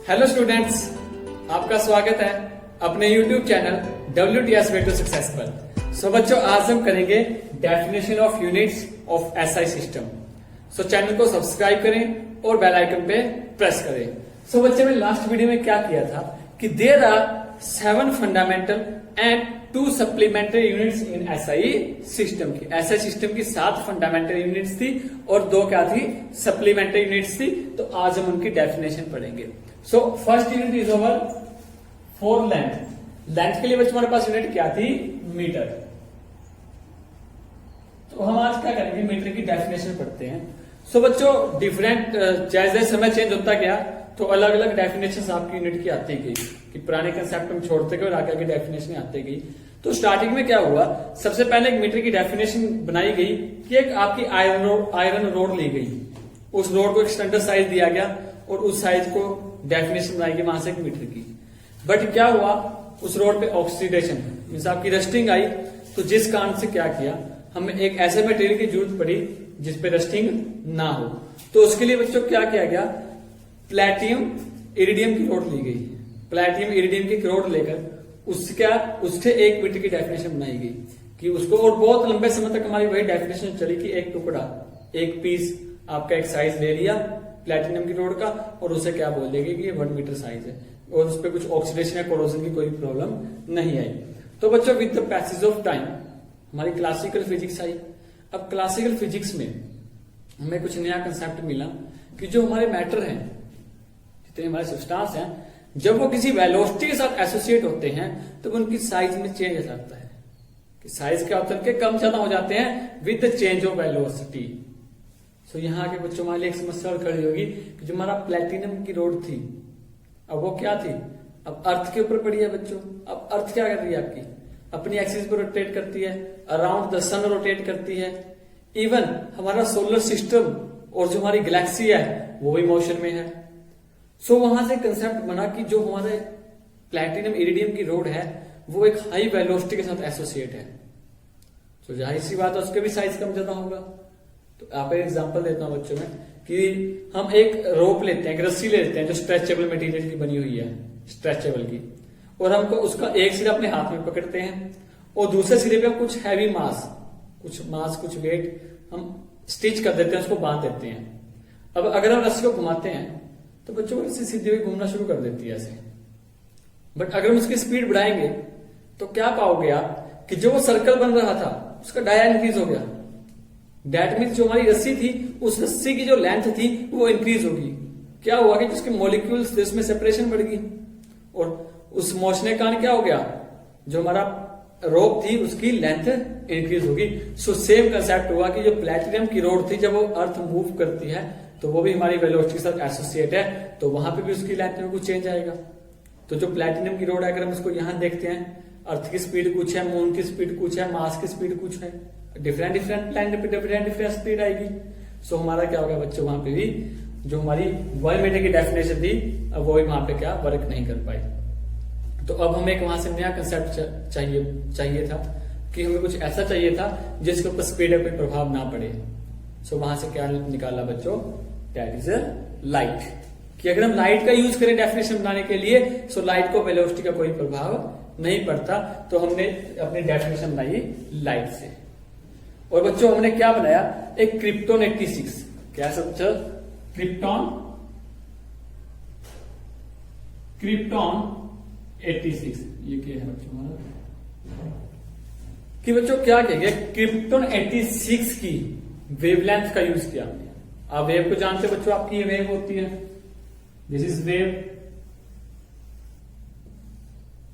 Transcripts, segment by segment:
Hello students, आपका स्वागत है अपने YouTube channel WTS Way to Success पर। सो बच्चों, आज हम करेंगे definition of units of SI system. So channel को सब्सक्राइब करें और बेल आइकन पे प्रेस करें। सो बच्चे, मैंने लास्ट वीडियो में क्या किया था कि there are 7 fundamental and 2 supplementary units in SI system की। SI सिस्टम की 7 फंडामेंटल यूनिट्स थी और 2 क्या थी, सप्लीमेंट्री यूनिट्स थी। तो आज हम उनकी डेफिनेशन पढ़ेंगे। So first unit is over for length. Length के लिए बच्चों हमारे पास यूनिट क्या थी, मीटर। तो हम आज क्या करेंगे, मीटर की डेफिनेशन पढ़ते हैं। सो बच्चों, डिफरेंट जैसे समय चेंज होता गया तो अलग अलग डेफिनेशन आपकी यूनिट की आती गई कि पुराने कंसेप्ट हम छोड़ते गए और आगे आगे डेफिनेशन आती गई। तो स्टार्टिंग में क्या हुआ, सबसे पहले एक मीटर की डेफिनेशन बनाई गई कि एक आपकी आयरन रोड ली गई, उस रोड को एक स्टैंडर्ड साइज दिया गया और उस साइज को डेफिनेशन बनाई गई वहां से एक मीटर की। बट क्या हुआ, उस रोड पे ऑक्सीडेशन मीन्स आपकी रस्टिंग आई। तो जिस कारण से क्या किया, हमें एक ऐसे मटेरियल की जरूरत पड़ी जिसपे रस्टिंग ना हो। तो उसके लिए बच्चों क्या किया गया, प्लेटियम इरिडियम की रोड ली गई। प्लेटियम इरिडियम की रोड लेकर उससे 1 मीटर की डेफिनेशन बनाई गई कि उसको, और बहुत लंबे समय तक हमारी वही डेफिनेशन चली कि एक टुकड़ा, एक पीस आपका एक साइज ले लिया प्लेटिनम की रोड का और उसे क्या बोल देंगे कि ये 1 मीटर साइज है और उस पर कुछ ऑक्सीडेशन या कोरोजन की कोई प्रॉब्लम नहीं आई। तो बच्चों, with the passage of time हमारी क्लासिकल फिजिक्स आई। अब क्लासिकल फिजिक्स में हमें कुछ नया कंसेप्ट मिला कि जो हमारे मैटर हैं, जितने हमारे सब्सटेंस हैं, जब वो किसी वेलोसिटी के साथ एसोसिएट होते हैं तो उनकी साइज में चेंज आ जाता है कि साइज के ऑप्शन के कम ज्यादा हो जाते हैं with the change of velocity. So यहाँ आके बच्चों हमारे लिए एक समस्या और खड़ी होगी कि जो हमारा प्लेटिनम की रोड थी, अब वो क्या थी, अब अर्थ के ऊपर पड़ी है बच्चों। अब अर्थ क्या कर रही है, आपकी अपनी एक्सिस पर रोटेट करती है, अराउंड द सन रोटेट करती है। इवन हमारा सोलर सिस्टम और जो हमारी गैलेक्सी है वो भी मोशन में है। सो वहां से कंसेप्ट बना कि जो हमारे प्लेटिनम इरिडियम की रोड है वो एक हाई वेलोसिटी के साथ एसोसिएट है। तो जाहिर सी बात है उसके भी साइज कम ज्यादा होगा। तो आप एक एग्जांपल देता हूं बच्चों में कि हम एक रोप लेते हैं, एक रस्सी लेते हैं जो स्ट्रेचेबल मटेरियल की बनी हुई है, स्ट्रेचेबल की, और हमको उसका एक सिरा अपने हाथ में पकड़ते हैं और दूसरे सिरे पे कुछ हैवी मास कुछ वेट हम स्टिच कर देते हैं, उसको बांध देते हैं। अब अगर हम रस्सी को घुमाते हैं तो बच्चों को रस्सी सीधी हुई घूमना शुरू कर देती है ऐसे। बट अगर हम उसकी स्पीड बढ़ाएंगे तो क्या पाओगे आप कि जो वो सर्कल बन रहा था उसका डाया इंक्रीज हो गया। डेट मीन्स जो हमारी रस्सी थी, उस रस्सी की जो लेंथ थी वो इंक्रीज होगी। क्या हुआ कि जिसके मॉलिक्यूल्स थे उसमें सेपरेशन बढ़ गई और उस मोशन के कारण क्या हो गया, जो हमारा रोप थी उसकी लेंथ इंक्रीज होगी। सो सेम कंसेप्ट हुआ कि जो प्लेटिनम की रोड थी जब वो अर्थ मूव करती है तो वो भी हमारी वेलोसिटी के साथ एसोसिएट है, तो वहां पे भी उसकी लेंथ में कुछ चेंज आएगा। तो जो प्लेटिनम की रोड है, अगर हम उसको यहां देखते हैं, अर्थ की स्पीड कुछ है, मून की स्पीड कुछ है, मार्स की स्पीड कुछ है, डिफरेंट प्लैनेट पे डिफरेंट स्पीड आएगी। सो हमारा क्या होगा बच्चों, वहां पे भी जो हमारी 1 मीटर की डेफिनेशन थी अब वो भी वहां पे क्या वर्क नहीं कर पाई। तो अब हमें एक वहां से नया कंसेप्ट चाहिए था कि हमें कुछ ऐसा चाहिए था जिसके ऊपर स्पीड का कोई प्रभाव ना पड़े। सो वहां से क्या निकाला बच्चों, दैट इज लाइट। कि अगर हम लाइट का यूज करें डेफिनेशन बनाने के लिए, सो लाइट को वेलोसिटी का कोई प्रभाव नहीं पड़ता। तो हमने अपनी डेफिनेशन बनाई लाइट से। और बच्चों हमने क्या बनाया, एक क्रिप्टॉन 86। क्या सब क्रिप्टॉन 86। ये क्या है बच्चों हमारा, कि बच्चों क्या कहेंगे, क्रिप्टॉन 86 की वेवलेंथ का यूज किया हमने। आप वेव को जानते हो बच्चों, आपकी ये वेव होती है, दिस इज वेव।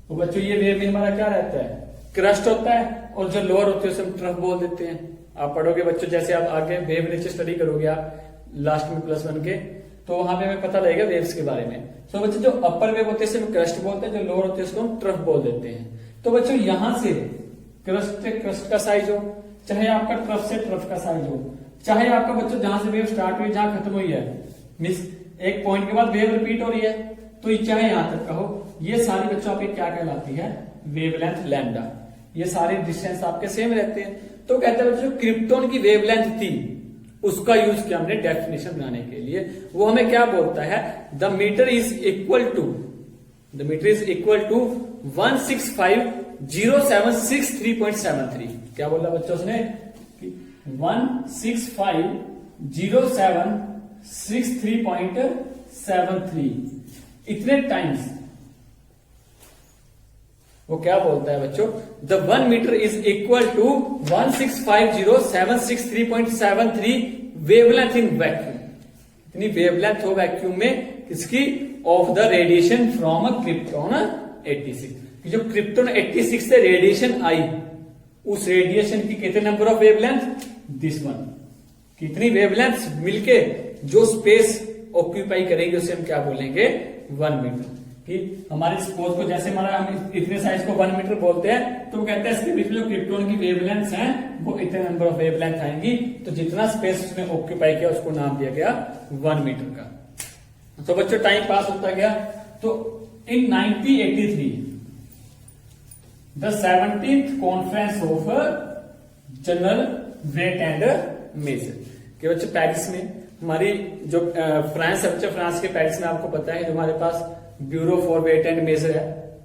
तो बच्चों ये वेव में हमारा क्या रहता है, क्रस्ट होता है, और जो लोअर होती है उसे हम ट्रफ बोल देते हैं। आप पढ़ोगे बच्चों, जैसे आप आगे वेव नेचर स्टडी करोगे आप लास्ट में +1 के, तो वहां पे हमें पता लगेगा वेव्स के बारे में। तो बच्चों जो अपर वेव होते हैं क्रस्ट बोलते हैं, जो लोअर होते हैं उसको हम ट्रफ बोल देते हैं। तो बच्चों यहां से क्रस्ट का साइज हो, चाहे आपका ट्रफ से ट्रफ का साइज हो, चाहे आपका बच्चों जहां से वेव स्टार्ट हुई जहां खत्म हुई है, मीन्स एक पॉइंट के बाद वेव रिपीट हो रही है, तो ये चाहे यहां तक का हो, ये सारी बच्चों आपकी क्या कहलाती है, वेवलेंथ लैम्डा। ये सारे डिस्टेंस आपके सेम रहते हैं। तो कहते हैं बच्चों क्रिप्टॉन की वेवलेंथ थी उसका यूज किया हमने डेफिनेशन बनाने के लिए। वो हमें क्या बोलता है, the metre is equal to 1650763.73। क्या बोला बच्चों उसने कि 1650763.73 इतने टाइम्स। वो क्या बोलता है बच्चों, the 1 metre is equal to 1650763.73 wavelength in vacuum. इतनी वेवलेंथ हो वैक्यूम में किसकी, of the radiation from a krypton 86। जो क्रिप्टॉन 86 से रेडिएशन आई, उस रेडिएशन की कितने number of wavelength, this one. कितनी वेवलेंथ मिलके जो स्पेस ऑक्यूपाई करेंगे उसे हम क्या बोलेंगे, 1 मीटर। कि हमारे स्पोज को जैसे हमारा हम इतने साइज को 1 मीटर बोलते हैं, तो वो कहते हैं इसके बीच में जो क्रिप्टॉन की वेवलेंथ हैं वो इतने नंबर ऑफ वेवलेंथ आएंगी। तो जितना स्पेस उसने ऑक्यूपाई किया उसको नाम दिया गया 1 मीटर का। तो बच्चों टाइम पास होता गया। तो in 1983 the 17th conference of general weight and measure के बच्चे पेरिस में, हमारी जो फ्रांस है बच्चे, फ्रांस के पेरिस में आपको पता है जो हमारे पास bureau for weight and measure है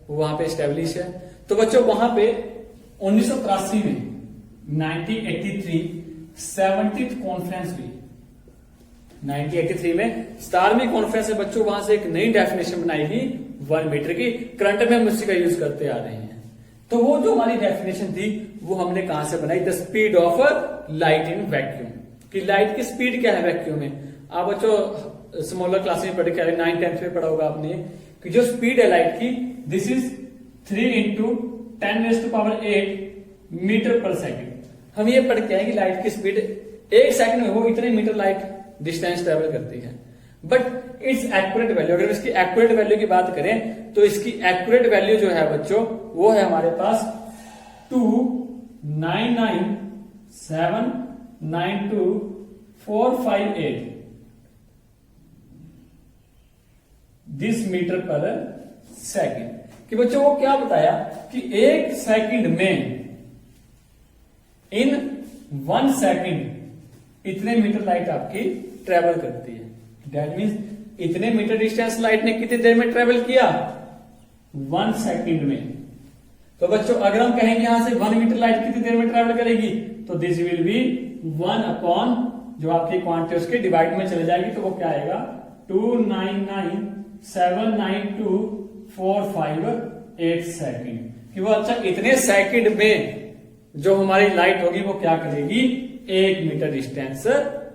वो वहां पे स्टैब्लिश है। तो बच्चों वहां पे 1983 में 1983 70th कॉन्फ्रेंस हुई। 1983 में 17वीं कॉन्फ्रेंस है बच्चों, वहां से एक नई डेफिनेशन बनाई गई 1 मीटर की। करंट में हम उसी का यूज करते आ रहे हैं। तो वो जो हमारी डेफिनेशन थी वो हमने कहां से बनाई, the speed of light in vacuum. कि लाइट की स्पीड क्या है वैक्यूम में। आप बच्चों स्मॉलर क्लास में पढ़ के 9th 10th में पढ़ा होगा आपने कि जो स्पीड है लाइट की, दिस इज 3 × 10⁸ मीटर पर सेकेंड। हम ये पढ़ के आए कि लाइट की स्पीड 1 सेकंड में वो इतने मीटर लाइट डिस्टेंस ट्रेवल करती है। बट इट्स एक्यूरेट वैल्यू, अगर इसकी एक्यूरेट वैल्यू की बात करें तो इसकी एक्यूरेट वैल्यू जो है बच्चों वो है हमारे पास 299792458 दिस मीटर पर सेकेंड। कि बच्चों वो क्या बताया कि 1 सेकंड में, इन 1 सेकंड इतने मीटर लाइट आपकी ट्रेवल करती है। दैट मीन्स इतने मीटर डिस्टेंस लाइट ने कितनी देर में ट्रेवल किया, 1 सेकंड में। तो बच्चों अगर हम कहेंगे यहां से 1 मीटर लाइट कितनी देर में ट्रेवल करेगी, तो दिस विल बी 1 अपॉन जो आपकी क्वांटिटी उसके डिवाइड में चले जाएगी। तो वो क्या आएगा 299792458 सेकंड। कि वो अच्छा इतने सेकंड में जो हमारी लाइट होगी वो क्या करेगी, 1 मीटर डिस्टेंस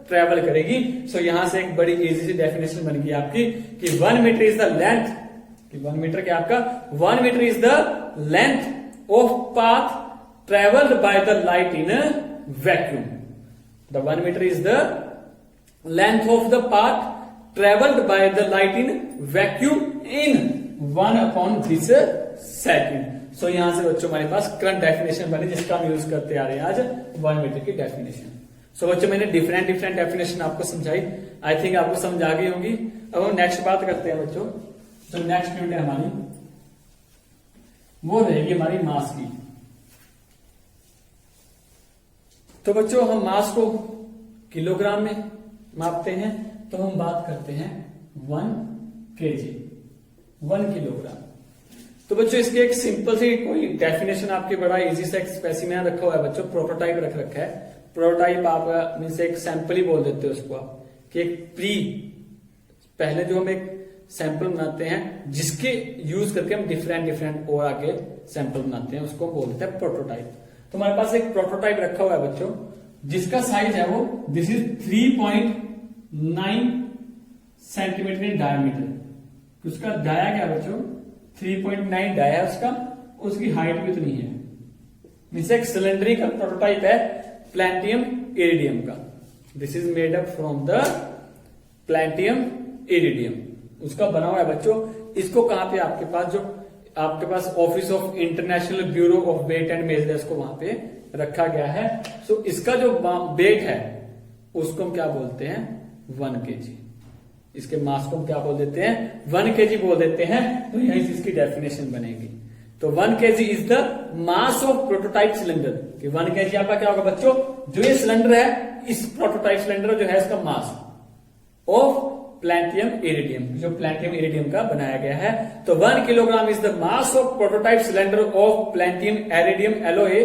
ट्रेवल करेगी। सो यहां से एक बड़ी इजी सी डेफिनेशन बन गई आपकी कि 1 मीटर इज द लेंथ, कि 1 मीटर क्या आपका 1 metre is the length of path travelled by the light in vacuum. The 1 metre is the length of the path travelled by the light in vacuum in 1 upon this second. So यहां से बच्चों हमारे पास current definition बनी जिसका हम use करते आ रहे हैं आज 1 मीटर की डेफिनेशन। सो बच्चों मैंने डिफरेंट डेफिनेशन आपको समझाई, आई थिंक आपको समझ आ गई होंगी। अब हम नेक्स्ट बात करते हैं बच्चों, जो नेक्स्ट यूनिट है हमारी वो रहेगी हमारी मास की। तो बच्चों हम मास को किलोग्राम में मापते हैं, तो हम बात करते हैं 1 kg, 1 किलोग्राम। तो बच्चों इसकी एक सिंपल सी कोई डेफिनेशन आपके बड़ा इजी सा एक स्पेसिमेन रखा हुआ है बच्चों, प्रोटोटाइप रख रखा है। प्रोटोटाइप आप मीन्स एक सैंपल ही बोल देते हो उसको आप, कि एक पहले जो हम एक सैंपल बनाते हैं जिसके यूज करके हम डिफरेंट और आगे सैंपल बनाते हैं, उसको हम बोलते हैं प्रोटोटाइप। तो हमारे पास एक प्रोटोटाइप रखा हुआ है बच्चों जिसका साइज है वो this is 3.9 centimetre in diameter. उसका डाया क्या बच्चों 3.9 डाया उसका, उसकी हाइट भी इतनी है। मीन्स एक सिलेंड्रिकल प्रोटोटाइप है प्लैटिनम इरिडियम का। This is made up from the platinum iridium, उसका बना हुआ है बच्चों। इसको कहां पे आपके पास जो आपके पास office of international bureau of weight and measures को वहां पे रखा गया है। सो इसका जो वेट है उसको हम क्या बोलते हैं 1 kg। इसके मास को हम क्या बोल देते हैं 1 kg बोल देते हैं। तो यही से इसकी डेफिनेशन बनेगी। तो 1 kg is the mass of prototype cylinder. कि 1 kg आपका क्या होगा बच्चों, जो ये सिलेंडर है इस प्रोटोटाइप सिलेंडर जो है इसका मास ऑफ प्लैटिनम इरिडियम, जो प्लैटिनम इरिडियम का बनाया गया है। तो 1 kilogram is the mass of prototype cylinder of platinum iridium alloy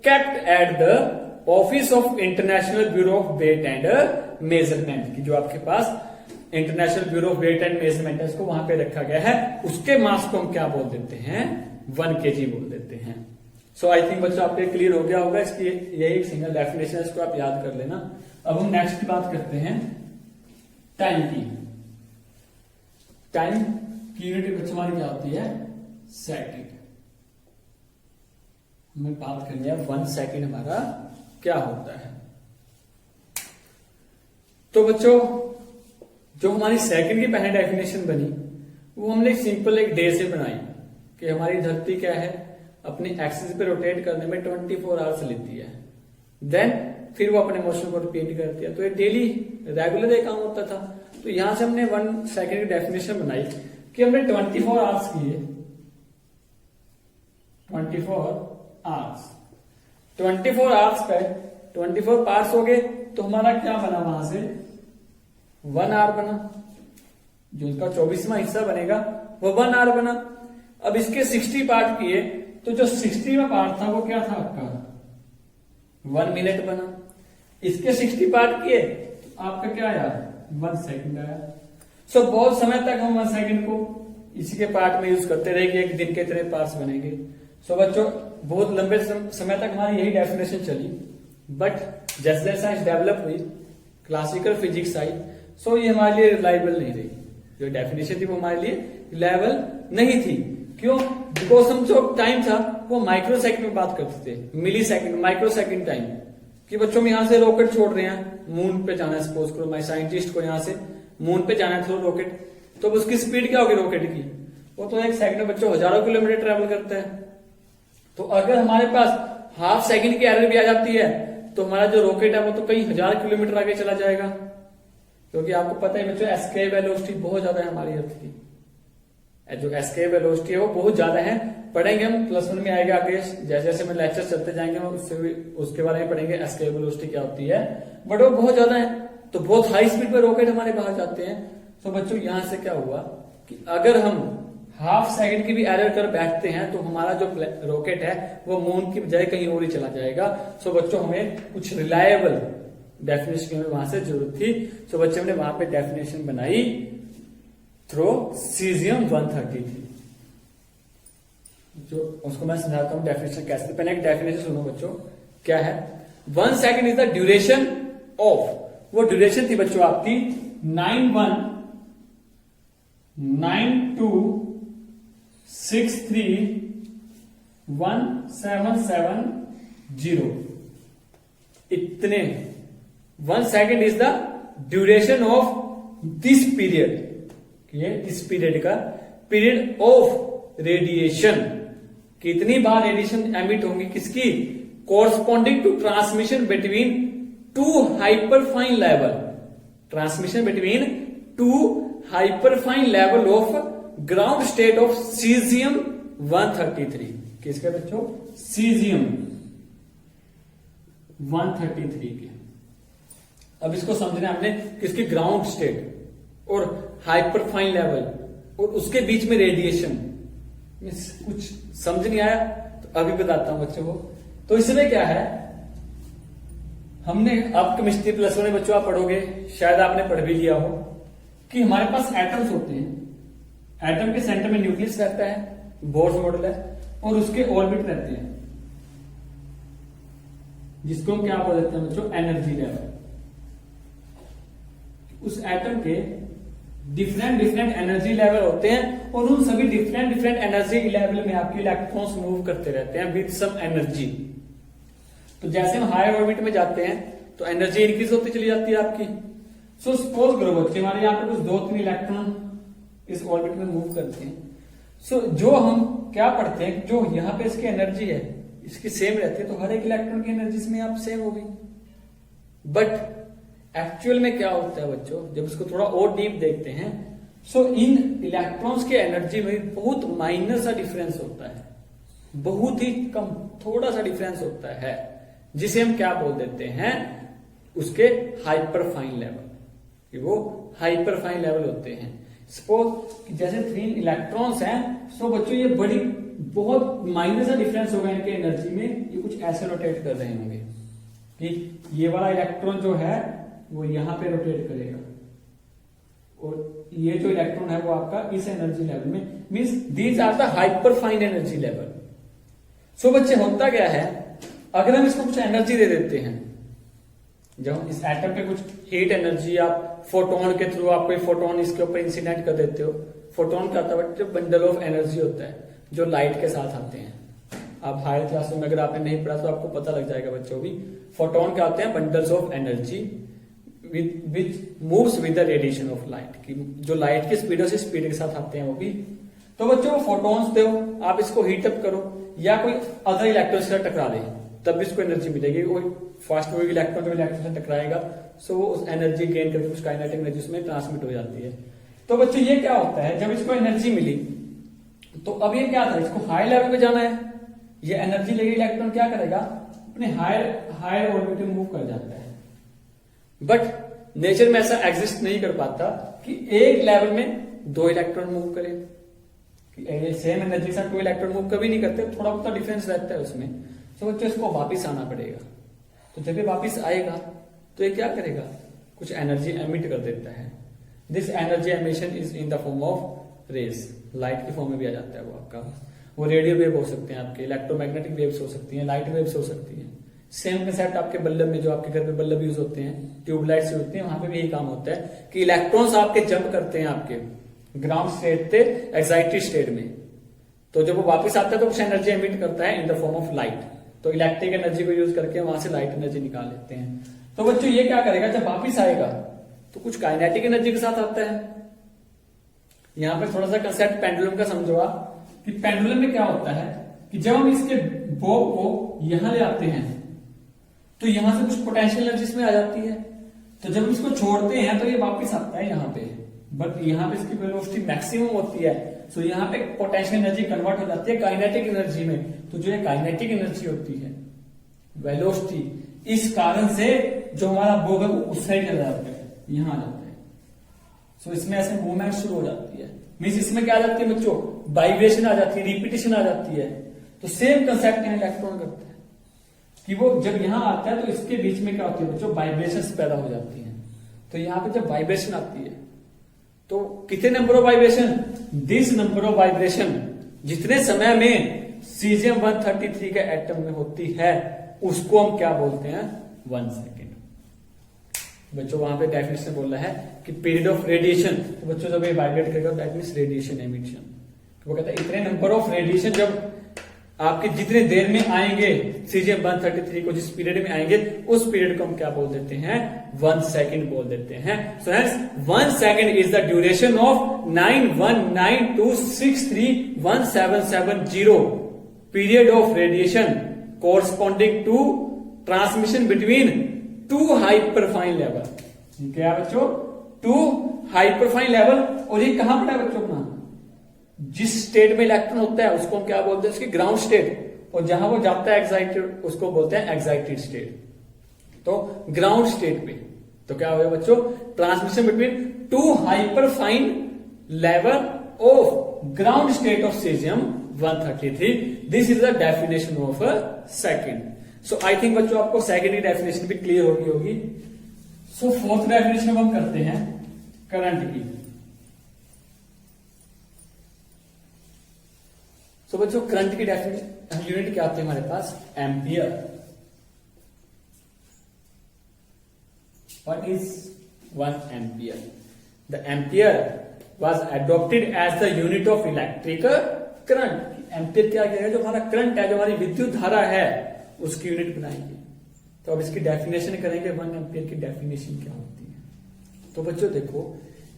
kept at the office of international bureau of weight and measurement की, जो आपके पास international bureau of weight and measurement है, इसको वहां पे रखा गया है। उसके मास को हम क्या बोल देते हैं, 1 kg बोल देते हैं। सो आई थिंक बच्चों आपके क्लियर हो गया होगा, इसकी यही एक सिंगल डेफिनेशन है, इसको आप याद कर लेना। अब हम नेक्स्ट बात करते हैं टाइम की। टाइम की यूनिट बच्चों हमारी क्या होती है, सेकंड। हमें बात करनी है 1 सेकंड हमारा क्या होता है। तो बच्चों जो हमारी सेकंड की पहली डेफिनेशन बनी वो हमने सिंपल एक डे से बनाई कि हमारी धरती क्या है, अपनी एक्सिस पे रोटेट करने में 24 आवर्स लेती है, देन फिर वो अपने मोशन को रिपीट करती है। तो ये डेली रेगुलर एक काम होता था। तो यहां से हमने 1 सेकंड की डेफिनेशन बनाई कि हमने 24 आवर्स किए, 24 आवर्स, 24 आवर्स पे 24 पार्ट्स हो गए, तो हमारा क्या बना वहां से 1 आवर बना, जो इसका 24वां हिस्सा बनेगा वो 1 आवर बना। अब इसके 60 पार्ट किए, तो जो 60वां पार्ट था वो क्या था आपका 1 मिनट बना। इसके 60 पार्ट किए तो आपका क्या आया 1 सेकंड आया। सो बहुत समय तक हम 1 सेकंड को इसी के पार्ट में यूज करते रहे कि एक दिन के इतने पार्ट्स बनेंगे। सो बच्चों बहुत लंबे समय तक हमारी यही डेफिनेशन चली, बट जैसे जैसे साइंस डेवलप हुई, क्लासिकल फिजिक्स आई, सो ये हमारे लिए रिलायबल नहीं रही। जो डेफिनेशन थी वो हमारे लिए रिलायबल नहीं थी। क्यों? बिकॉज हम जो टाइम था वो माइक्रो सेकंड में बात करते थे, मिली सेकंड, माइक्रो सेकंड टाइम। कि बच्चों हम यहां से रॉकेट छोड़ रहे हैं, मून पे जाना है, सपोज करो माई साइंटिस्ट को यहां से मून पे जाना है थ्रू रॉकेट, तो उसकी स्पीड क्या होगी रॉकेट की, वो तो 1 सेकंड में बच्चों हजारों किलोमीटर ट्रेवल करता है। तो अगर हमारे पास हाफ सेकंड की एरर भी आ जाती है तो हमारा जो रॉकेट है वो तो कई हजार किलोमीटर आगे चला जाएगा, क्योंकि आपको पता है बच्चों एस्केप वेलोसिटी बहुत ज्यादा है हमारी अर्थ की। जो एस्केप वेलोसिटी है वो बहुत ज्यादा है, पढ़ेंगे हम +1 में आएगा आगे, जैसे जैसे मैं लेक्चर चलते जाएंगे उससे भी उसके बारे में पढ़ेंगे एस्केप वेलोसिटी क्या होती है, बट वो बहुत ज्यादा है। तो बहुत हाई स्पीड पे रॉकेट हमारे बाहर जाते हैं। तो बच्चों यहां से क्या हुआ कि अगर हम हाफ सेकंड की भी एरर कर बैठते हैं तो हमारा जो रॉकेट है वो मून की बजाय कहीं और ही चला जाएगा। सो बच्चों हमें कुछ रिलायबल डेफिनेशन की वहां से जरूरत थी। सो बच्चों ने वहां पे डेफिनेशन बनाई थ्रू सीजियम 133, जो उसको मैं समझाता हूं डेफिनेशन कैसे। पहले एक डेफिनेशन सुनो बच्चों, क्या है 1 second is the duration of, वो ड्यूरेशन थी बच्चों आपकी 91,263,1770 इतने 1 second is the duration of this period, ये इस पीरियड का पीरियड ऑफ रेडिएशन। कितनी बार रेडिएशन एमिट होंगी किसकी, corresponding to transmission between 2 hyperfine level, transmission between 2 hyperfine level of ground state of caesium 133। किसके बच्चों, सीजियम 133 के। अब इसको समझना है हमने, किसकी ग्राउंड स्टेट और हाइपरफाइन लेवल और उसके बीच में रेडिएशन। कुछ समझ नहीं आया तो अभी बताता हूं बच्चों को। तो इसमें क्या है, हमने अब केमिस्ट्री +1 में बच्चों आप पढ़ोगे, शायद आपने पढ़ भी लिया हो कि हमारे पास एटम्स होते हैं, एटम के सेंटर में न्यूक्लियस रहता है, बोर्स मॉडल है, और उसके ऑर्बिट रहते हैं जिसको हम क्या बोल देते हैं बच्चों, एनर्जी लेवल। उस एटम के डिफरेंट एनर्जी लेवल होते हैं और उन सभी डिफरेंट एनर्जी लेवल में आपके इलेक्ट्रॉन्स मूव करते रहते हैं विद सम एनर्जी। तो जैसे हम हायर ऑर्बिट में जाते हैं तो एनर्जी इंक्रीज होती चली जाती है आपकी। सो सपोज करो बच्चे हमारे यहाँ पे कुछ 2-3 इलेक्ट्रॉन इस ऑर्बिट में मूव करते हैं। सो जो हम क्या पढ़ते हैं, जो यहाँ पे इसकी एनर्जी है इसकी सेम रहती है, तो हर एक इलेक्ट्रॉन की एनर्जी इसमें आप सेम होगी। बट एक्चुअल में क्या होता है बच्चों, जब इसको थोड़ा और डीप देखते हैं, सो इन इलेक्ट्रॉन्स के एनर्जी में बहुत माइनर सा डिफरेंस होता है, बहुत ही कम थोड़ा सा डिफरेंस होता है, जिसे हम क्या बोल देते हैं, उसके हाइपर फाइन लेवल, वो हाइपर फाइन लेवल होते हैं। सपोज जैसे 3 इलेक्ट्रॉन्स हैं, सो बच्चों ये बड़ी बहुत माइनर सा डिफरेंस होगा इनके एनर्जी में, ये कुछ ऐसे रोटेट कर रहे होंगे कि ये वाला इलेक्ट्रॉन जो है वो यहां पे रोटेट करेगा और ये जो इलेक्ट्रॉन है वो आपका इस एनर्जी लेवल में, means these are the hyperfine energy level. So बच्चे होता क्या है, अगर हम इसको कुछ एनर्जी दे देते हैं, जब इस एटम पे कुछ हीट एनर्जी आप फोटोन के थ्रू आप कोई फोटोन इसके ऊपर इंसिडेंट कर देते हो, फोटोन क्या होता है, जो बंडल ऑफ एनर्जी होता है जो लाइट के साथ आते हैं। आप हायर क्लासों में अगर आपने नहीं पढ़ा तो आपको पता लग जाएगा बच्चों भी, फोटोन क्या होते हैं, bundles of energy which moves with the radiation of light, की जो लाइट की स्पीड से स्पीड के साथ आते हैं वो भी। तो बच्चों फोटोन्स दो, आप इसको हीटअप करो या कोई अदर इलेक्ट्रॉन से टकरा दे, तब भी इसको एनर्जी मिलेगी। वो फास्ट मूविंग इलेक्ट्रॉन जो इलेक्ट्रॉन से टकराएगा, सो वो उस एनर्जी गेन करके कुछ काइनेटिक एनर्जी उसमें ट्रांसमिट हो जाती है। तो बच्चों ये क्या होता है, जब इसको एनर्जी मिली तो अब ये क्या था, इसको हाई लेवल पे जाना है, ये एनर्जी लेके इलेक्ट्रॉन क्या करेगा, अपने हायर ऑर्बिट में मूव कर जाता है। बट नेचर में ऐसा एग्जिस्ट नहीं कर पाता कि एक लेवल में 2 इलेक्ट्रॉन मूव करें, कि सेम एनर्जी के साथ 2 इलेक्ट्रॉन मूव कभी नहीं करते, थोड़ा बहुत डिफरेंस रहता है उसमें। तो बच्चों इसको वापिस आना पड़ेगा, तो जब ये वापिस आएगा तो ये क्या करेगा, कुछ एनर्जी एमिट कर देता है। This energy emission is in the form of rays, light की फॉर्म में भी आ जाता है वो आपका। वो रेडियो वेव हो सकते हैं आपके, इलेक्ट्रोमैग्नेटिक वेव्स हो सकती हैं, लाइट वेव्स हो सकती हैं। सेम कंसेप्ट आपके बल्ब में, जो आपके घर में बल्ब यूज होते हैं, ट्यूबलाइट्स होती हैं, वहां पे भी यही काम होता है कि इलेक्ट्रॉन्स आपके जंप करते हैं आपके ग्राउंड स्टेट से एक्साइटेड स्टेट में, तो जब वो वापस आता है तो कुछ एनर्जी एमिट करता है इन द फॉर्म ऑफ लाइट, तो इलेक्ट्रिक एनर्जी को यूज करके वहां से लाइट एनर्जी निकाल लेते हैं। तो बच्चों ये क्या करेगा, जब वापिस आएगा तो कुछ काइनेटिक एनर्जी के साथ आता है। यहां पे थोड़ा सा कंसेप्ट पेंडुलम का समझो आप, कि पेंडुलम में क्या होता है कि जब हम इसके बॉब को यहां ले आते हैं तो यहां से कुछ पोटेंशियल एनर्जी इसमें आ जाती है, तो जब इसको छोड़ते हैं तो ये वापस आता है यहाँ पे, बट यहाँ पे इसकी वेलोसिटी मैक्सिमम होती है, तो यहाँ पे पोटेंशियल एनर्जी कन्वर्ट हो जाती है काइनेटिक एनर्जी में। तो जो ये काइनेटिक एनर्जी होती है, वेलोसिटी, इस कारण से जो हमारा बॉब है वो उस साइड चला जाता है, यहां आ जाता है। सो इसमें ऐसे मूवमेंट शुरू हो जाती है, मीन्स इसमें क्या आ जाती है बच्चों, वाइब्रेशन आ जाती है, रिपीटेशन आ जाती है। तो सेम कंसेप्ट यहाँ इलेक्ट्रॉन करता है कि वो जब यहां आता है तो इसके बीच में क्या होती है बच्चों, वाइब्रेशंस पैदा हो जाती हैं। तो यहाँ पे जब वाइब्रेशन आती है तो कितने number of vibration, this number of vibration, जितने समय में सीजियम 133 के एटम में होती है उसको हम क्या बोलते हैं, 1 सेकेंड। बच्चों वहां पे डेफिनेशन बोल रहा है कि पीरियड ऑफ रेडिएशन, तो बच्चों जब ये वाइब्रेट करेगा दैट मींस रेडिएशन एमिशन। वो कहता है इतने नंबर ऑफ रेडिएशन जब आपके जितने देर में आएंगे सीजियम 133 को, जिस पीरियड में आएंगे उस पीरियड को हम क्या बोल देते हैं, 1 सेकेंड बोल देते हैं। So hence 1 second is the duration of 9192631770 period of radiation corresponding to transmission between 2 hyperfine level. क्या बच्चों, 2 हाइपरफाइन लेवल। और ये कहां पड़ा है बच्चों अपना, जिस स्टेट में इलेक्ट्रॉन होता है उसको हम क्या बोलते हैं, उसकी ग्राउंड स्टेट, और जहां वो जाता है एक्साइटेड उसको बोलते हैं एक्साइटेड स्टेट। तो ग्राउंड स्टेट पे तो क्या होगा बच्चों, transmission between 2 hyperfine level of ground state of caesium 133। This is the definition of a second. So I think बच्चों आपको सेकेंड की डेफिनेशन भी क्लियर होगी। सो फोर्थ डेफिनेशन हम करते हैं करंट की। तो बच्चों करंट की डेफिनेशन यूनिट क्या आती है हमारे पास, ampere. What is 1 ampere? The ampere was adopted as the unit of electric current. Ampere क्या है, जो हमारा करंट है, जो हमारी विद्युत धारा है, उसकी यूनिट बनाएंगे। तो अब इसकी डेफिनेशन करेंगे, 1 एम्पियर की डेफिनेशन क्या होती है। तो बच्चों देखो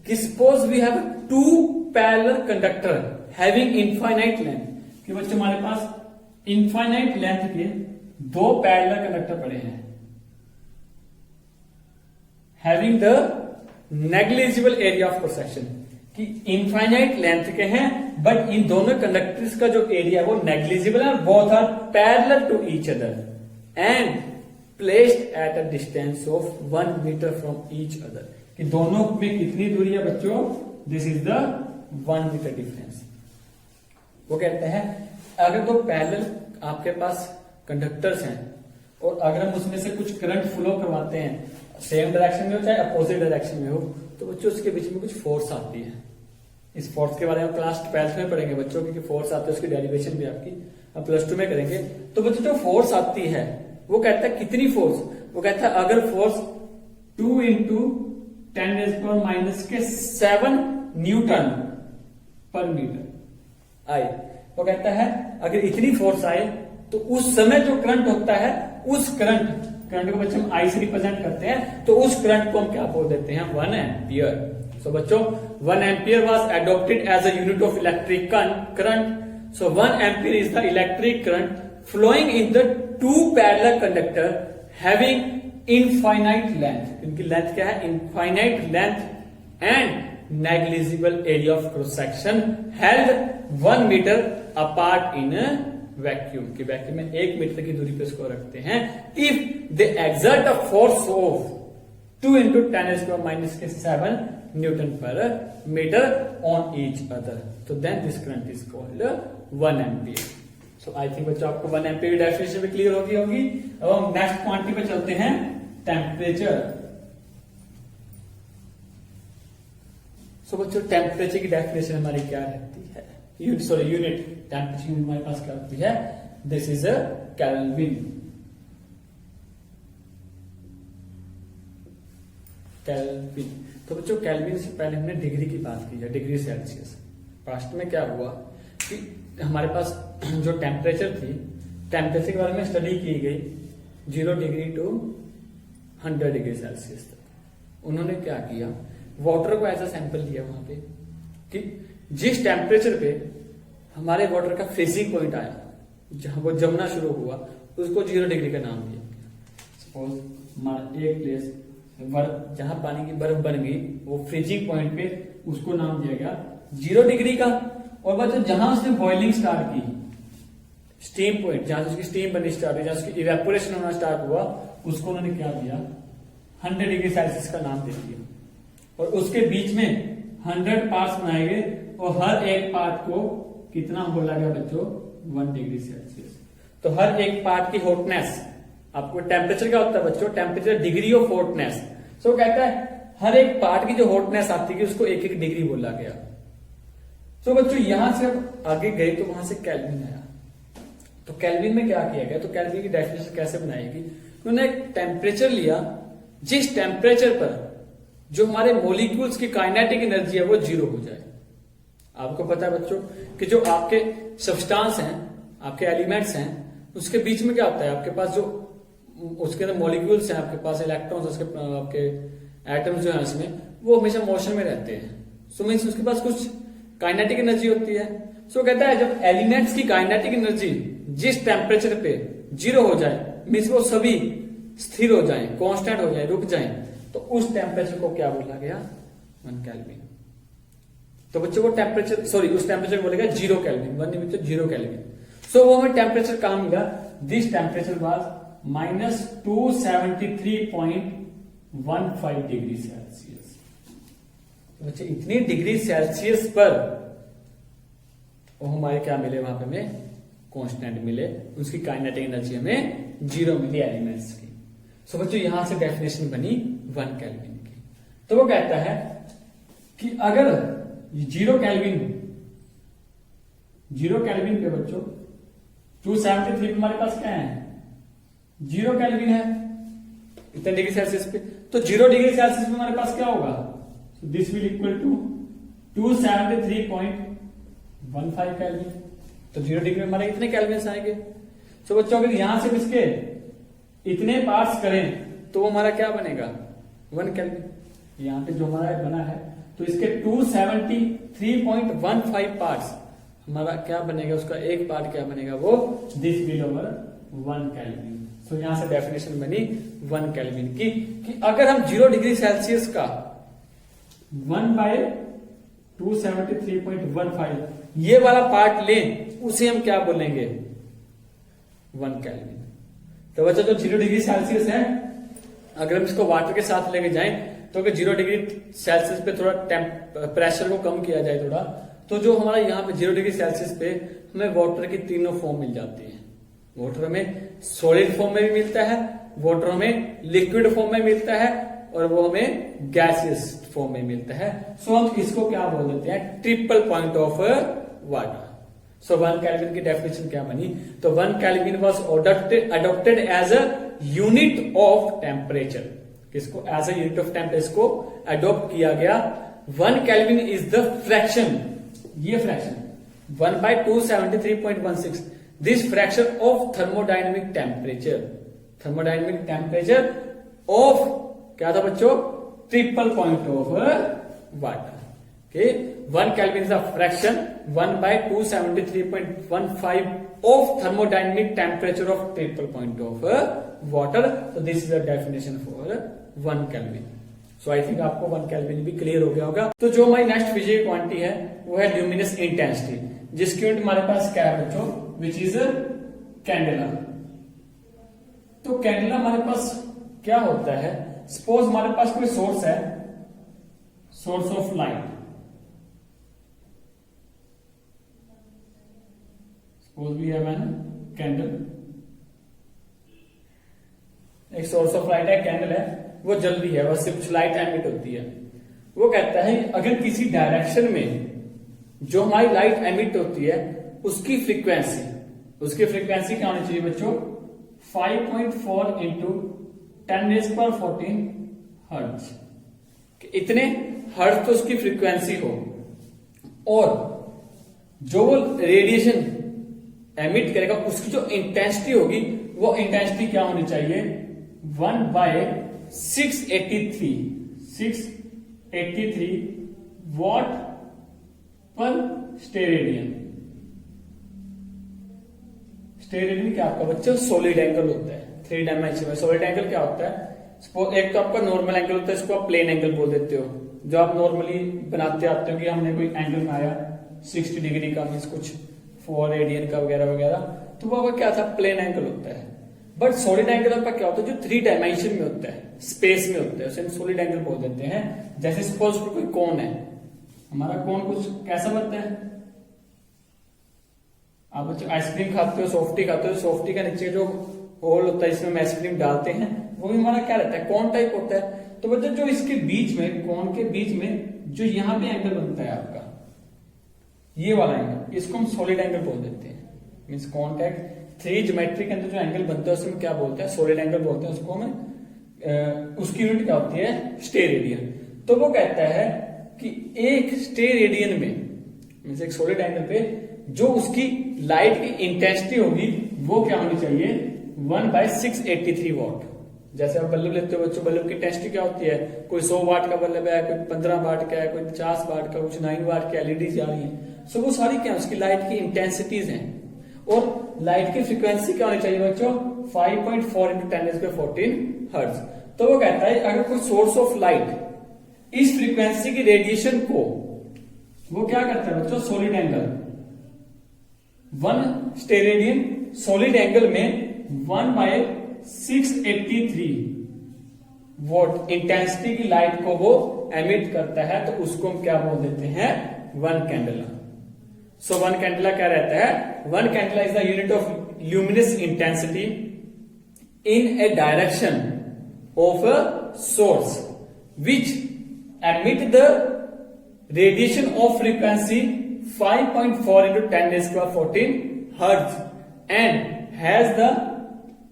कि suppose we have 2 parallel conductor having infinite length, कि बच्चों हमारे पास इनफाइनाइट लेंथ के 2 पैरेलल कंडक्टर पड़े हैं, having the negligible area of cross section, कि इनफाइनाइट लेंथ के हैं बट इन दोनों कंडक्टर्स का जो एरिया है वो नेग्लिजिबल है, both are parallel to each other and placed at a distance of 1 metre from each other, कि दोनों में कितनी दूरी है बच्चों, this is the 1 metre difference. वो कहते हैं अगर दो पैरेलल आपके पास कंडक्टर्स हैं और अगर हम उसमें से कुछ करंट फ्लो करवाते हैं, सेम डायरेक्शन में हो चाहे अपोजिट डायरेक्शन में हो, तो बच्चों उसके बीच में कुछ फोर्स आती है। इस फोर्स के बारे में क्लास 12 में पढ़ेंगे बच्चों, क्योंकि फोर्स आती है उसकी डेरिवेशन भी आपकी अब +2 में करेंगे। तो बच्चों जो फोर्स आती है वो कहता है कितनी फोर्स, वो कहता है अगर फोर्स 2 × 10⁻⁻7 न्यूटन पर मीटर आए, वो कहता है अगर इतनी फोर्स आए तो उस समय जो करंट होता है, उस करंट को बच्चों हम आई से रिप्रेजेंट करते हैं, तो उस करंट को हम क्या बोल देते हैं, 1 एम्पियर। सो बच्चों 1 ampere was adopted as a unit of electric current. So 1 ampere is the electric current flowing in the two parallel conductor having infinite length. इनकी लेंथ क्या है, infinite length and negligible area of cross section held 1 meter apart in a vacuum. कि vacuum में 1 metre की दूरी पे इसको रखते हैं। If they exert a force of 2 × 10⁻⁻7 newton per metre on each other, तो then this current is called 1 ampere. So I think बच्चों आपको 1 एम्पियर की डेफिनेशन भी क्लियर होगी। अब हम नेक्स्ट क्वांटिटी पे चलते हैं, टेम्परेचर। सो बच्चों टेम्परेचर की डेफिनेशन हमारी क्या रहती है, यूनिट टेम्परेचर यूनिट हमारे पास क्या होती है, this is a kelvin. Kelvin, तो बच्चों केल्विन से पहले हमने डिग्री की बात की है, डिग्री सेल्सियस। पास्ट में क्या हुआ कि हमारे पास जो टेम्परेचर थी, टेम्परेचर के बारे में स्टडी की गई 0 डिग्री टू 100 डिग्री सेल्सियस तक। उन्होंने क्या किया, वाटर को एज अ सैंपल लिया वहां पे, कि जिस टेम्परेचर पे हमारे वाटर का फ्रीजिंग पॉइंट आया, जहां वो जमना शुरू हुआ, उसको 0 डिग्री का नाम दिया। सपोज हमारा एक प्लेस जहां पानी की बर्फ बन गई, वो फ्रीजिंग पॉइंट पे उसको नाम दिया गया 0 डिग्री का। और बच्चों जहां उसने बॉइलिंग स्टार्ट की, स्टीम पॉइंट जहां उसकी स्टीम बननी स्टार्ट हुई, जहां उसकी इवेपोरेशन होना स्टार्ट हुआ, उसको उन्होंने क्या दिया, 100 डिग्री सेल्सियस का नाम दे दिया। और उसके बीच में 100 पार्ट्स बनाए गए और हर एक पार्ट को कितना बोला गया बच्चों, 1 डिग्री सेल्सियस। तो हर एक पार्ट की हॉटनेस, आपको टेम्परेचर क्या होता है बच्चों, टेम्परेचर डिग्री ऑफ हॉटनेस। सो कहता है हर एक पार्ट की जो हॉटनेस आती है उसको 1-1 डिग्री बोला गया। सो बच्चों यहां से अब आगे गए तो वहां से केल्विन आया। तो केल्विन में क्या किया गया, तो केल्विन की डेफिनेशन कैसे बनाएगी, उन्होंने एक टेम्परेचर लिया जिस टेम्परेचर पर जो हमारे मॉलिक्यूल्स की काइनेटिक एनर्जी है वो 0 हो जाए। आपको पता है बच्चों कि जो आपके सब्सटेंस हैं, आपके एलिमेंट्स हैं, उसके बीच में क्या होता है, आपके पास जो उसके अंदर मॉलिक्यूल्स हैं, आपके पास इलेक्ट्रॉन्स, उसके आपके एटम्स जो है उसमें, वो हमेशा मोशन में रहते हैं। सो मीन्स उसके पास कुछ काइनेटिक एनर्जी होती है। सो कहता है जब एलिमेंट्स की काइनेटिक एनर्जी जिस टेम्परेचर पे 0 हो जाए, मीन्स वो सभी स्थिर हो जाए, कांस्टेंट हो जाए, रुक जाए, तो उस टेम्परेचर को क्या बोला गया, 1 केल्विन। तो बच्चों वो टेम्परेचर, सॉरी उस टेम्परेचर को बोलेगा 0 केल्विन, 1 निमित्त 0 केल्विन। सो वो हमें टेम्परेचर कहां मिला, this temperature was -273.15 degree Celsius. बच्चे इतनी डिग्री सेल्सियस पर वो हमारे क्या मिले, वहां पे हमें कांस्टेंट मिले, उसकी काइनेटिक एनर्जी हमें 0 मिली एलिमेंट्स की। सो बच्चों यहां से डेफिनेशन बनी 1 केल्विन की। तो वो कहता है कि अगर 0 केल्विन पे बच्चों 273 हमारे पास क्या है, 0 केल्विन है इतने डिग्री सेल्सियस पे, तो 0 डिग्री सेल्सियस पे हमारे पास क्या होगा, this will equal to 273.15 kelvin. तो 0 डिग्री में हमारे कितने केल्विन आएंगे। तो बच्चों अगर यहां से इसके इतने पार्ट्स करें तो वो हमारा क्या बनेगा, 1 केल्विन। यहां पे जो हमारा बना है तो इसके 273.15 पार्ट्स, हमारा क्या बनेगा, उसका एक पार्ट क्या बनेगा, वो दिस विल ओवर 1 केल्विन। तो यहां से डेफिनेशन बनी 1 केल्विन की, कि अगर हम 0 डिग्री सेल्सियस का 1/273.15 ये वाला पार्ट लें, उसे हम क्या बोलेंगे, 1 केल्विन। तो बच्चों जो 0 डिग्री सेल्सियस है, अगर हम इसको वाटर के साथ लेके जाएं तो अगर 0 डिग्री सेल्सियस पे थोड़ा प्रेशर को कम किया जाए थोड़ा, तो जो हमारा यहाँ पे 0 डिग्री सेल्सियस पे हमें वाटर की तीनों फॉर्म मिल जाती है। वाटर हमें सॉलिड फॉर्म में भी मिलता है, वाटर हमें लिक्विड फॉर्म में मिलता है, और वो हमें गैसियस फॉर्म में मिलता है। सो हम इसको क्या बोल देते हैं, triple point of water. So 1 kelvin की डेफिनेशन क्या बनी, तो 1 kelvin was adopted as a unit of temperature. किसको as a unit of temperature को अडॉप्ट किया गया। 1 केल्विन इज द फ्रैक्शन, ये fraction 1/273.16, this fraction of thermodynamic temperature, thermodynamic temperature of क्या था बच्चों, triple point of water. Okay, 1 kelvin is a fraction 1/273.15 of thermodynamic temperature of triple point of water. तो this is the definition for 1 kelvin. So I think आपको 1 kelvin भी clear हो गया होगा। तो जो हमारी नेक्स्ट फिजिकल क्वांटिटी है वो है ल्यूमिनस इंटेंसिटी, जिसकी यूनिट हमारे पास क्या है बच्चों, विच इज कैंडेला। तो कैंडेला हमारे पास क्या होता है, सपोज हमारे पास कोई सोर्स है, source of light, suppose we have an candle, एक सोर्स ऑफ लाइट है, कैंडल है, वो जल रही है, बस सिर्फ लाइट एमिट होती है। वो कहता है अगर किसी डायरेक्शन में जो हमारी लाइट एमिट होती है उसकी फ्रीक्वेंसी क्या होनी चाहिए बच्चों, 5.4 इंटू 10⁻14 हर्ट्ज, इतने हर्ट्ज तो उसकी फ्रीक्वेंसी हो, और जो वो रेडिएशन एमिट करेगा उसकी जो इंटेंसिटी होगी वो इंटेंसिटी क्या होनी चाहिए, 1/683 वॉट पर स्टेरेडियन। स्टेरेडियन क्या आपका बच्चों, सॉलिड एंगल होता है 3 डायमेंशन में। सॉलिड एंगल क्या होता है, एक तो आपका नॉर्मल एंगल होता है, इसको आप प्लेन एंगल बोल देते हो, जो आप नॉर्मली बनाते आते हो कि हमने कोई एंगल बनाया 60 डिग्री का, मीन्स कुछ 4 रेडियन का वगैरह वगैरह, तो वो आपका क्या था, प्लेन एंगल होता है। बट सॉलिड एंगल आपका क्या होता है, जो 3 डायमेंशन में होता है, स्पेस में होता है, उसे हम सॉलिड एंगल बोल देते हैं। जैसे सपोज कोई कोन है, हमारा कोन कुछ कैसा बनता है, आप बच्चे आइसक्रीम खाते हो, सॉफ्टी खाते हो, सॉफ्टी का नीचे जो होल होता है इसमें हम आइसक्रीम डालते हैं, वो भी हमारा क्या रहता है, कोन टाइप होता है। तो बच्चे जो इसके बीच में, कोन के बीच में जो यहाँ पे एंगल बनता है आपका, ये वाला एंगल, इसको हम सॉलिड एंगल बोल देते हैं। मीन्स कोन का 3 ज्योमेट्री के अंदर जो एंगल बनता है उसमें क्या बोलते हैं, सॉलिड एंगल बोलते हैं उसको। हमें उसकी यूनिट क्या होती है, स्टेरेडियन। तो वो कहता है कि एक स्टेरेडियन में, मीन्स एक सॉलिड एंगल पे जो उसकी लाइट की इंटेंसिटी होगी वो क्या होनी चाहिए, 1/683 वॉट। जैसे आप बल्ब लेते हो बच्चों, बल्ब की इंटेंसिटी क्या होती है, कोई 100 वाट का बल्ब है, कोई 15 वाट का है, कोई 50 वाट का, कुछ 9 वाट की एलईडी आ रही है। सो वो सारी क्या, उसकी लाइट की इंटेंसिटीज हैं। और लाइट की फ्रीक्वेंसी क्या होनी चाहिए बच्चों, 5.4 इंटू 10⁻14 हर्ट्ज। तो वो कहता है अगर कोई सोर्स ऑफ लाइट इस फ्रीक्वेंसी की रेडिएशन को, वो क्या करता है बच्चों, solid angle 1 steradian solid angle में 1/683 वॉट इंटेंसिटी की लाइट को वो एमिट करता है, तो उसको हम क्या बोल देते हैं, 1 कैंडेला। सो 1 कैंडेला क्या रहता है, 1 candela is the unit of luminous intensity in A direction of a source which emit the radiation of frequency 5.4 into 10⁻14 hertz and has the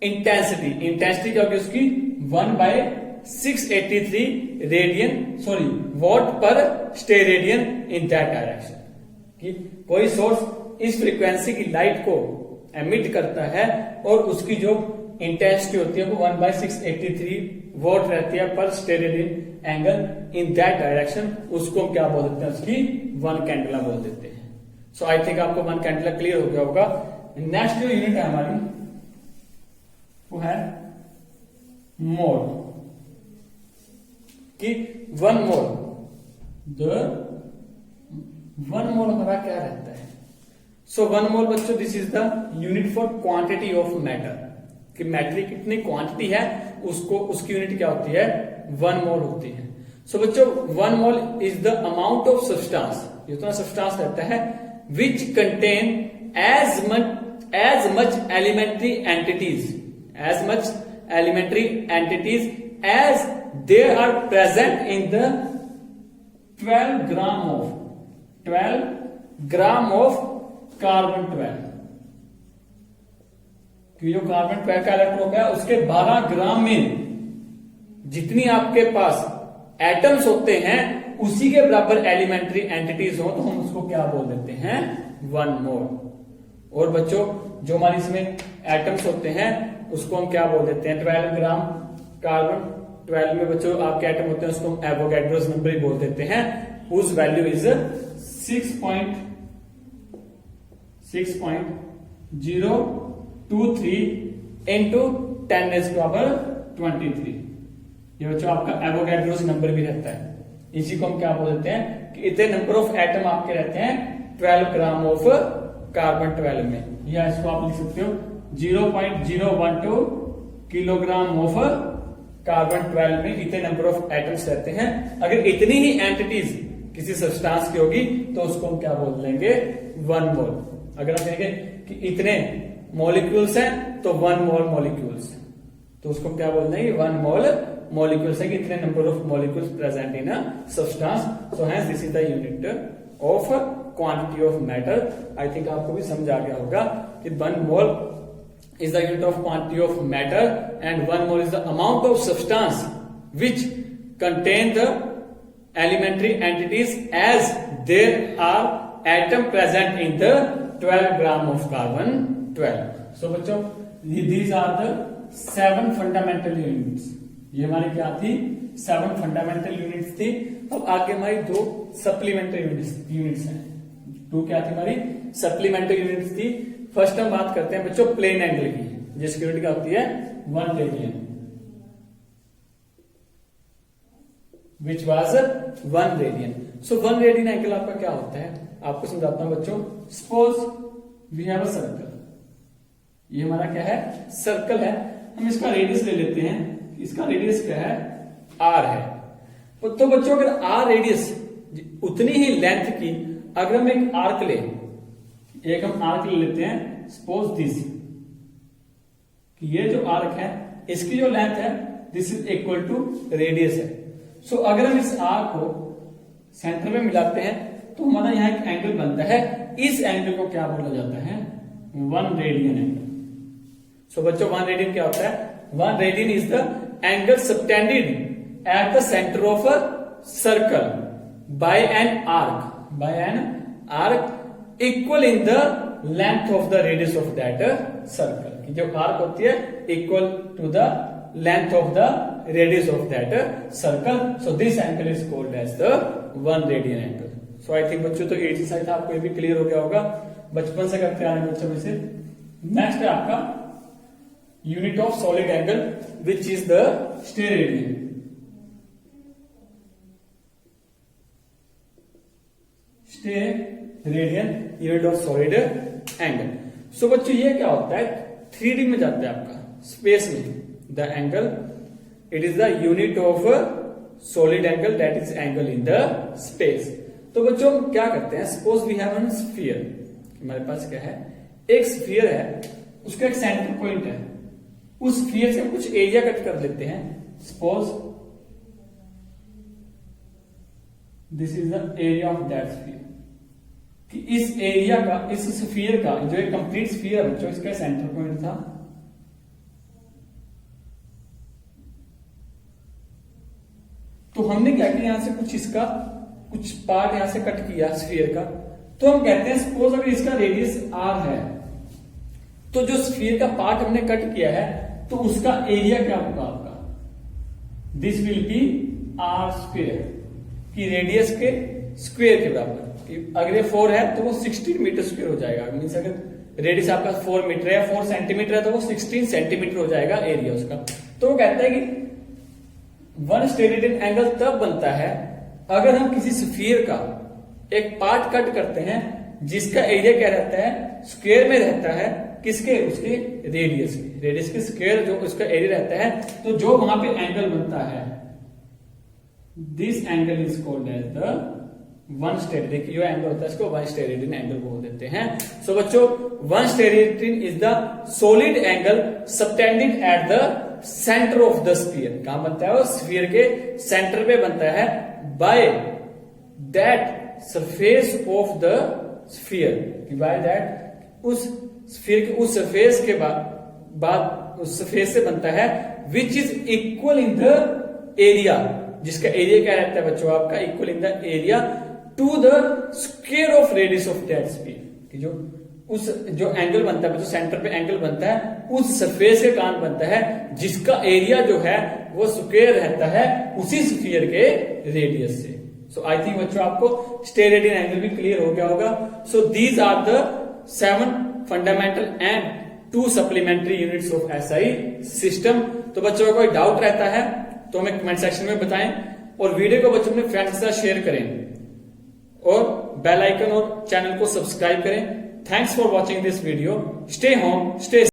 intensity क्या होगी उसकी, 1/683 वॉट पर स्टेरेडियन इन दैट डायरेक्शन। कि कोई source इस frequency की light को emit करता है और उसकी जो इंटेंसिटी होती है वो 1/683 वॉट रहती है पर steradian angle in that direction, उसको हम क्या बोल देते हैं, उसकी 1 कैंडेला बोल देते हैं। सो आई थिंक आपको 1 कैंडेला क्लियर हो गया होगा। नेक्स्ट जो यूनिट है हमारी वो है मोल, कि 1 मोल, द 1 मोल हमारा क्या रहता है। सो 1 मोल बच्चों, this is the unit for quantity of matter. कि मैटर की कितनी क्वांटिटी है उसको उसकी यूनिट क्या होती है 1 मोल होती है। सो बच्चों 1 mole is the amount of substance, जितना सब्सटेंस रहता है which contain as much elementary entities as they are present in the 12 gram of carbon 12, कि जो कार्बन 12 का इलेक्ट्रॉन है उसके 12 ग्राम में जितनी आपके पास एटम्स होते हैं उसी के बराबर एलिमेंट्री एंटिटीज हो तो हम उसको क्या बोल देते हैं 1 मोल। और बच्चों जो हमारे इसमें एटम्स होते हैं उसको हम क्या बोल देते हैं 12 ग्राम कार्बन 12 में बच्चों आपके एटम होते हैं उसको हम एवोगैड्रोस नंबर ही बोल देते हैं, whose वैल्यू इज 6.023 into 10⁻23। ये बच्चों आपका एवोगैड्रोस नंबर भी रहता है। इसी को हम क्या बोल देते हैं कि इतने नंबर ऑफ एटम आपके रहते हैं 12 ग्राम ऑफ कार्बन 12 में, या इसको आप लिख सकते हो 0.012 किलोग्राम ऑफ कार्बन 12 में इतने नंबर ऑफ एटम्स रहते हैं। अगर इतनी ही एंटिटीज किसी सब्सटेंस की होगी तो उसको हम क्या बोल देंगे 1 मोल। अगर हम कहेंगे कि इतने मॉलिक्यूल्स हैं तो 1 मोल मॉलिक्यूल्स, तो उसको क्या बोल देंगे 1 मोल मॉलिक्यूल्स है कि इतने number of molecules present in a substance. So hence this is the unit of quantity of matter. I think आपको भी समझ आ गया होगा कि 1 मोल is the unit of quantity of matter and 1 mole is the amount of substance which contain the elementary entities as there are atom present in the 12 gram of carbon 12. So बच्चों these are the 7 fundamental units। ये हमारी क्या थी 7 fundamental units थी। अब आगे हमारी 2 supplementary units हैं। 2 क्या थी हमारी सप्लीमेंट्री यूनिट्स थी। फर्स्ट हम बात करते हैं बच्चों प्लेन एंगल की, जिसकी यूनिट क्या होती है 1 radian, which was 1 radian. So 1 radian angle आपका क्या होता है आपको समझाता हूं बच्चों। Suppose we have a circle, ये हमारा क्या है सर्कल है, हम इसका रेडियस ले लेते हैं, इसका रेडियस क्या है r है। तो बच्चों अगर r रेडियस उतनी ही लेंथ की अगर हम एक आर्क ले, एक हम आर्क ले लेते हैं सपोज दिस, कि ये जो आर्क है इसकी जो लेंथ है this is equal to radius है। सो अगर हम इस आर्क को सेंटर में मिलाते हैं तो हमारा यहाँ एक एंगल बनता है, इस एंगल को क्या बोला जाता है 1 रेडियन एंगल। सो बच्चों 1 रेडियन क्या होता है 1 radian is the angle subtended at the centre of a circle by an arc equal in the length of the radius of that circle, की जो आर्क होती है equal to the length of the radius of that circle. So this angle is called as the 1 radian angle. So I think बच्चों तो exercise आपको ये भी clear हो गया होगा, बचपन से करते आ रहे हैं बच्चों में से। नेक्स्ट है आपका unit of solid angle which is the steradian. Radian unit of solid angle. So बच्चों ये क्या होता है 3D में जाता है आपका स्पेस में, the angle it is the unit of solid angle that is angle in the space. तो बच्चों हम क्या करते हैं suppose we have an sphere, हमारे पास क्या है एक स्फीयर है, उसका एक सेंटर पॉइंट है, उस स्फीयर से हम कुछ एरिया कट कर लेते हैं। Suppose this is the area of that sphere, कि इस एरिया का इस स्फीयर का जो एक कंप्लीट स्फीयर है बच्चों इसका सेंटर पॉइंट था, तो हमने क्या किया यहां से कुछ इसका कुछ पार्ट यहां से कट किया स्फीयर का, तो हम कहते हैं सपोज अगर इसका रेडियस r है तो जो स्फीयर का पार्ट हमने कट किया है तो उसका एरिया क्या होगा आपका this will be r square, की रेडियस के स्क्वेयर के बराबर। अगर ये 4 है तो वो 16 मीटर स्क्वेयर हो जाएगा, मीन्स अगर रेडियस आपका 4 मीटर है 4 सेंटीमीटर है तो वो 16 सेंटीमीटर हो जाएगा एरिया उसका। तो वो कहता है कि 1 स्टेरेडियन एंगल तब बनता है अगर हम किसी स्फीयर का एक पार्ट कट करते हैं जिसका एरिया क्या रहता है, स्क्वायर में रहता है, किसके, उसके रेडियस के, रेडियस के स्क्वायर जो उसका एरिया रहता है। तो जो वहां पे एंगल बनता है, this angle is called as the one steradian. जो एंगल होता है इसको वन स्टेरेडियन एंगल बोल देते हैं। सो बच्चों, one steradian is the solid angle subtending eight the centre of the sphere. कहां बनता है वो, स्फीयर के सेंटर पे बनता है, by that surface of the sphere, by that उस स्फीयर के उस सरफेस के बाद उस सरफेस से बनता है, which is equal in the area, जिसका एरिया क्या रहता है बच्चों आपका, equal in the area to the square of radius of that sphere. जो एंगल बनता है, जो सेंटर पे एंगल बनता है, उस सरफेस के कारण बनता है, जिसका एरिया जो है वो स्क्वायर रहता है उसी स्फीयर के रेडियस से। सो आई थिंक बच्चों आपको स्टेरेडियन एंगल भी क्लियर हो गया होगा। So these are the 7 fundamental and 2 supplementary units of SI system. तो बच्चों का कोई डाउट रहता है तो हमें कमेंट सेक्शन में बताएं, और वीडियो को बच्चों अपने फ्रेंड्स के साथ शेयर करें, और बेल आइकन और चैनल को सब्सक्राइब करें। Thanks for watching this video. Stay home, stay